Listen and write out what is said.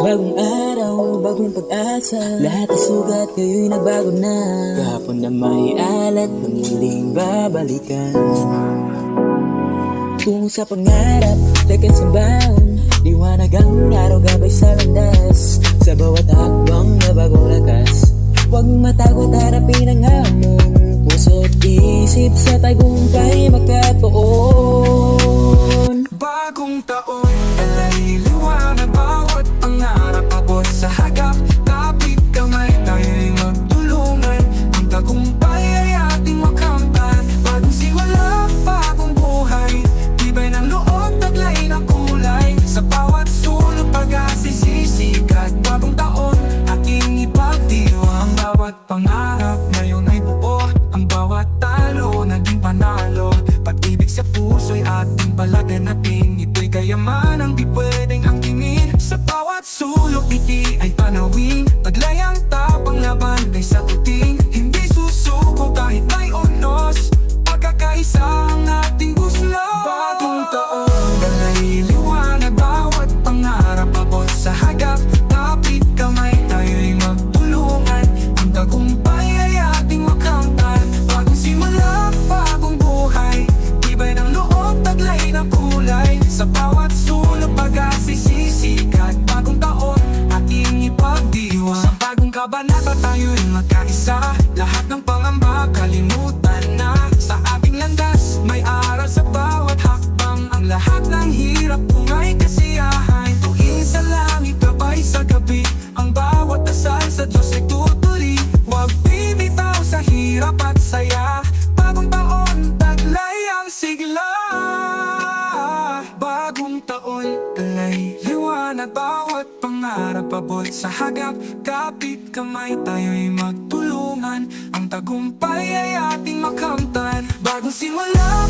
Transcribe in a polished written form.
Bagong araw, bagong pag-asa, lahat ng sugat kayo'y nagbago na. Kahapon na may alat na muling babalikan. Tungo sa pangarap, lakad sa baon, liwanag ang araw gabay sa landas. Sa bawat hakbang na bagong lakas, huwag matakot harapin ang hamon. Puso't isip sa tagumpay magkatuon. Bagong taon, alay liwanag, bawat pangarap abot sa hagap. Kapit kamay, tayo'y magtulungan. Ang tagumpay ay ating makamtan. Bagong simula, bagong buhay, tibay ng loob, taglay ng kulay. Sa bawat sulok, pag-asisisikat. Bagong taon, aking ipagdiwa. Ang bawat pangarap ngayon ay buo. Ang bawat talo, naging panalo. Pag-ibig sa puso'y ating palaganapin. Ito'y kayaman ang di pwedeng angkinin. Sa bawat sulok, ngiti ay panawin. Taglay ang tapang laban kay sa tuting. Hindi susuko kahit may unos. Pagkakaisa ang ating buslo. Bagong taon, dalay liwanag, bawat pangarap abot sa hagap. Kapit kamay, tayo'y magtulungan. Ang tagumpay ay ating makamtan. Bagong simula, bagong buhay, tibay ng loob, taglay ng kulay. Sa bawat sulok, pag-asisisikat. Bagong taon, ating ipagdiwa. Sa bagong kabanata, tayo'y magkaisa. Lahat ng pangamba, kalimutan na. Sa ating landas, may aral sa bawat hakbang. Ang lahat ng hirap kung ay kasiyahan. Tuwing sa langit, gabay sa gabi. Ang bawat dasal sa Diyos ay tutuli. Huwag bibitaw sa hirap at saya. Bagong taon, taglay ang sigla. Bagong taon, alay liwanag, bawat pangarap abot sa hagap. Kapit kamay, tayo'y magtulungan. Ang tagumpay ay ating makamtan. Bagong simula,